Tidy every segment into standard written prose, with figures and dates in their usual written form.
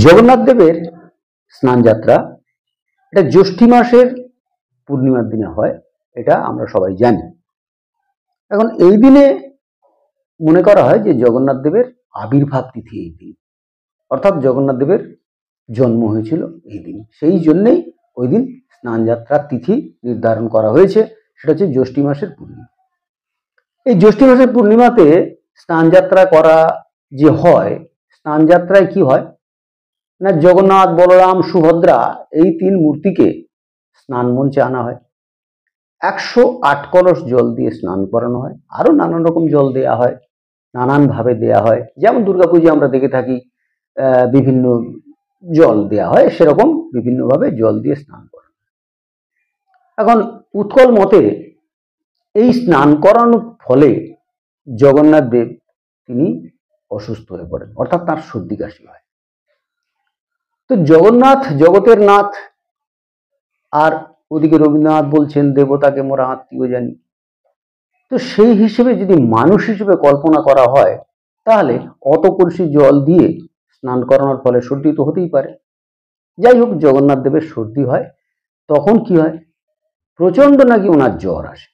জগন্নাথ দেবের স্নান যাত্রা এটা জ্যৈষ্ঠী মাসের পূর্ণিমার দিনে হয়, এটা আমরা সবাই জানি। এখন এই দিনে মনে করা হয় যে জগন্নাথ দেবের আবির্ভাব তিথি এই দিন, অর্থাৎ জগন্নাথ দেবের জন্ম হয়েছিল এই দিন। সেই জন্যেই ওই দিন স্নান যাত্রার তিথি নির্ধারণ করা হয়েছে, সেটা হচ্ছে জ্যৈষ্ঠী মাসের পূর্ণিমা। এই জ্যৈষ্ঠী মাসের পূর্ণিমাতে স্নান যাত্রা করা যে হয়, স্নান যাত্রায় কি হয় না, জগন্নাথ, বলরাম, সুভদ্রা এই তিন মূর্তিকে স্নান মঞ্চে আনা হয়। 108 কলস জল দিয়ে স্নান করানো হয়, আরো নানান রকম জল দেয়া হয়, নানান ভাবে দেয়া হয়। যেমন দুর্গাপুজো আমরা দেখে থাকি বিভিন্ন জল দেয়া হয়, সেরকম বিভিন্ন ভাবে জল দিয়ে স্নান করানো। এখন উৎকল মতে এই স্নান করানোর ফলে জগন্নাথ দেব তিনি অসুস্থ হয়ে পড়েন, অর্থাৎ তার সর্দি কাশি হয়। তো জগন্নাথ জগতের নাথ, আর ওদিকে রবীন্দ্রনাথ বলছেন দেবতাকে মোরা আত্মীয় জানি। তো সেই হিসেবে যদি মানুষ হিসেবে কল্পনা করা হয়, তাহলে অত কলসি জল দিয়ে স্নান করানোর ফলে সর্দি তো হতেই পারে। যাই হোক, জগন্নাথ দেবের সর্দি হয়। তখন কি হয়, প্রচন্ড নাকি ওনার জ্বর আসে।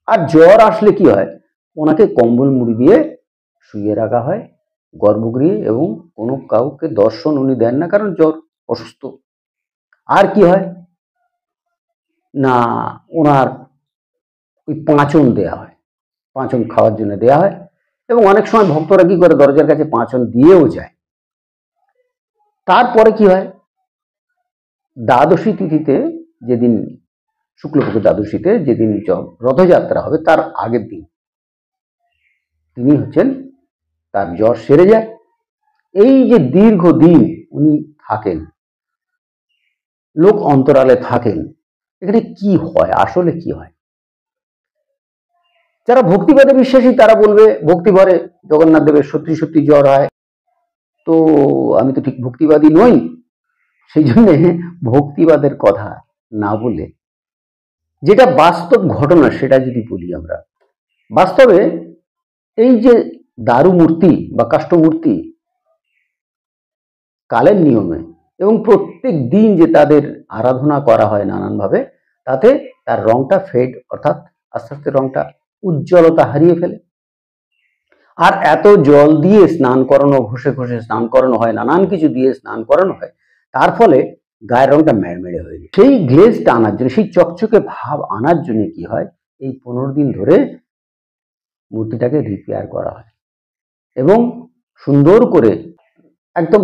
আর জ্বর আসলে কি হয়, ওনাকে কম্বল মুড়ি দিয়ে শুইয়ে রাখা হয় গর্ভগৃহে, এবং কোনো কাউকে দর্শন উনি দেন না, কারণ জ্বর, অসুস্থ। আর কি হয় না, ওনার ওই পাঁচন দেয়া হয়, পাঁচন খাওয়ার জন্য দেয়া হয়। এবং অনেক সময় ভক্তরা কি করে, দরজার কাছে পাঁচন দিয়েও যায়। তারপরে কি হয়, দ্বাদশী তিথিতে, যেদিন শুক্লপক্ষ দ্বাদশীতে, যেদিন রথযাত্রা হবে তার আগের দিন তিনি হচ্ছেন, তার জ্বর সেরে যায়। এই যে দীর্ঘদিন উনি থাকেন, লোক অন্তরালে থাকেন, এখানে কি হয়, আসলে কি হয়? যারা ভক্তিবাদে বিশ্বাসী তারা বলবে ভক্তি ভরে জগন্নাথ দেবের সত্যি সত্যি জ্বর হয়। তো আমি তো ঠিক ভক্তিবাদী নই, সেই জন্য ভক্তিবাদের কথা না বলে যেটা বাস্তব ঘটনা সেটা যদি বলি আমরা। বাস্তবে এই যে দারু মূর্তি বা কাষ্ঠমূর্তি কালের নিয়মে এবং প্রত্যেক দিন যে তাদের আরাধনা করা হয় নানানভাবে, তাতে তার রংটা ফেড, অর্থাৎ আস্তে আস্তে রংটা উজ্জ্বলতা হারিয়ে ফেলে। আর এত জল দিয়ে স্নান করানো, ঘষে ঘষে স্নান করানো হয়, নানান কিছু দিয়ে স্নান করানো হয়, তার ফলে গায়ের রংটা মেড়মেড়ে হয়ে যায়। সেই গ্লেজটা আনার জন্য, সেই চকচকে ভাব আনার জন্য কি হয়, এই 15 দিন ধরে মূর্তিটাকে রিপেয়ার করা হয় এবং সুন্দর করে একদম